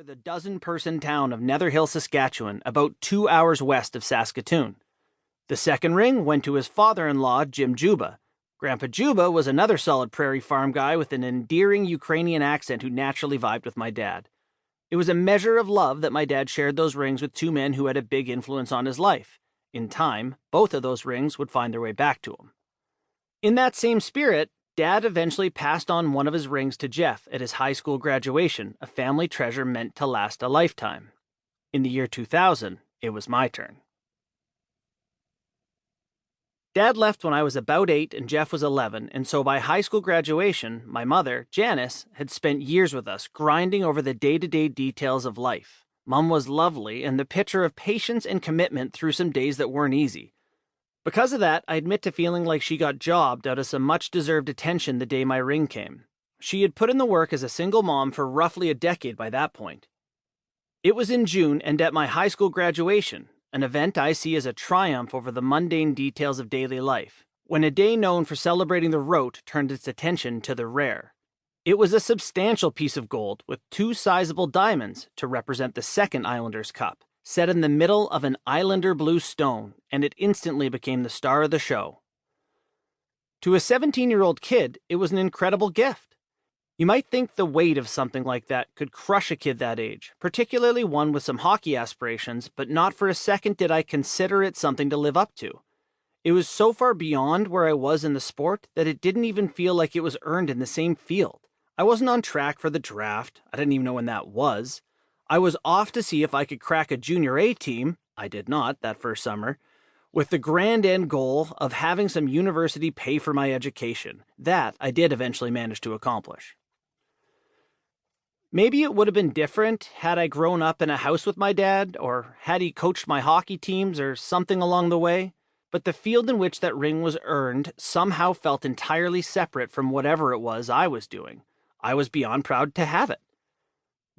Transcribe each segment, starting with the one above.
near the dozen-person town of Netherhill, Saskatchewan, about 2 hours west of Saskatoon. The second ring went to his father-in-law, Jim Juba. Grandpa Juba was another solid prairie farm guy with an endearing Ukrainian accent who naturally vibed with my dad. It was a measure of love that my dad shared those rings with two men who had a big influence on his life. In time, both of those rings would find their way back to him. In that same spirit, Dad eventually passed on one of his rings to Jeff at his high school graduation, a family treasure meant to last a lifetime. In the year 2000, it was my turn. Dad left when I was about 8 and Jeff was 11, and so by high school graduation, my mother, Janice, had spent years with us, grinding over the day-to-day details of life. Mom was lovely, and the picture of patience and commitment through some days that weren't easy. Because of that, I admit to feeling like she got jobbed out of some much-deserved attention the day my ring came. She had put in the work as a single mom for roughly a decade by that point. It was in June and at my high school graduation, an event I see as a triumph over the mundane details of daily life, when a day known for celebrating the rote turned its attention to the rare. It was a substantial piece of gold with 2 sizable diamonds to represent the second Islanders Cup, set in the middle of an Islander blue stone, and it instantly became the star of the show. To a 17-year-old kid, it was an incredible gift. You might think the weight of something like that could crush a kid that age, particularly one with some hockey aspirations, but not for a second did I consider it something to live up to. It was so far beyond where I was in the sport that it didn't even feel like it was earned in the same field. I wasn't on track for the draft. I didn't even know when that was. I was off to see if I could crack a junior A team, I did not that first summer, with the grand end goal of having some university pay for my education. That I did eventually manage to accomplish. Maybe it would have been different had I grown up in a house with my dad, or had he coached my hockey teams or something along the way, but the field in which that ring was earned somehow felt entirely separate from whatever it was I was doing. I was beyond proud to have it.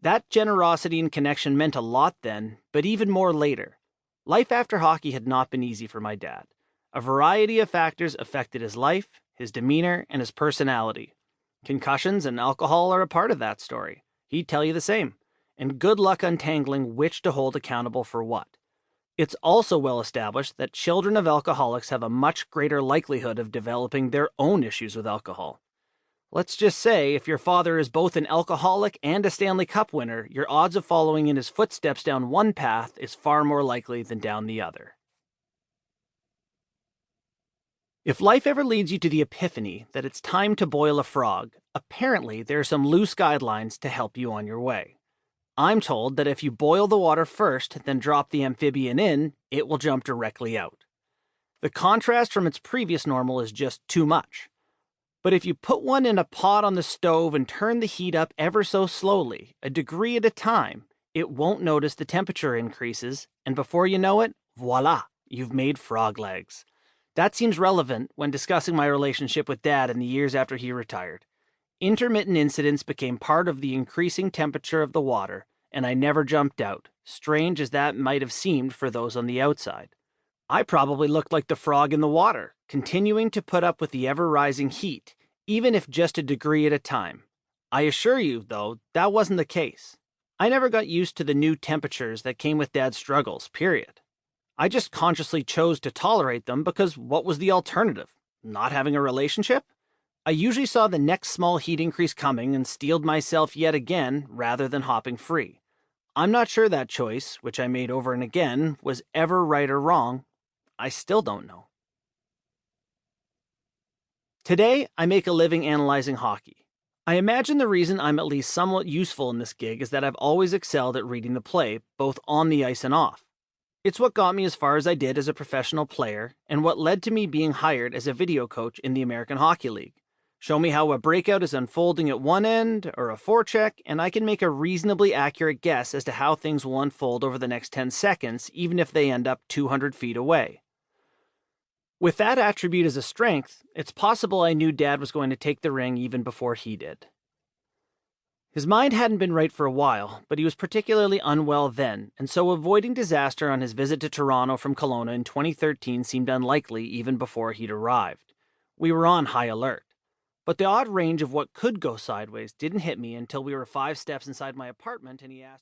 That generosity and connection meant a lot then, but even more later. Life after hockey had not been easy for my dad. A variety of factors affected his life, his demeanor, and his personality. Concussions and alcohol are a part of that story. He'd tell you the same. And good luck untangling which to hold accountable for what. It's also well established that children of alcoholics have a much greater likelihood of developing their own issues with alcohol. Let's just say, if your father is both an alcoholic and a Stanley Cup winner, your odds of following in his footsteps down one path is far more likely than down the other. If life ever leads you to the epiphany that it's time to boil a frog, apparently there are some loose guidelines to help you on your way. I'm told that if you boil the water first, then drop the amphibian in, it will jump directly out. The contrast from its previous normal is just too much. But if you put one in a pot on the stove and turn the heat up ever so slowly, a degree at a time, it won't notice the temperature increases, and before you know it, voila, you've made frog legs. That seems relevant when discussing my relationship with Dad in the years after he retired. Intermittent incidents became part of the increasing temperature of the water, and I never jumped out, strange as that might have seemed for those on the outside. I probably looked like the frog in the water, continuing to put up with the ever-rising heat, even if just a degree at a time. I assure you, though, that wasn't the case. I never got used to the new temperatures that came with Dad's struggles, period. I just consciously chose to tolerate them because what was the alternative? Not having a relationship? I usually saw the next small heat increase coming and steeled myself yet again rather than hopping free. I'm not sure that choice, which I made over and again, was ever right or wrong. I still don't know. Today, I make a living analyzing hockey. I imagine the reason I'm at least somewhat useful in this gig is that I've always excelled at reading the play, both on the ice and off. It's what got me as far as I did as a professional player, and what led to me being hired as a video coach in the American Hockey League. Show me how a breakout is unfolding at one end, or a forecheck, and I can make a reasonably accurate guess as to how things will unfold over the next 10 seconds, even if they end up 200 feet away. With that attribute as a strength, it's possible I knew Dad was going to take the ring even before he did. His mind hadn't been right for a while, but he was particularly unwell then, and so avoiding disaster on his visit to Toronto from Kelowna in 2013 seemed unlikely even before he'd arrived. We were on high alert. But the odd range of what could go sideways didn't hit me until we were 5 steps inside my apartment and he asked...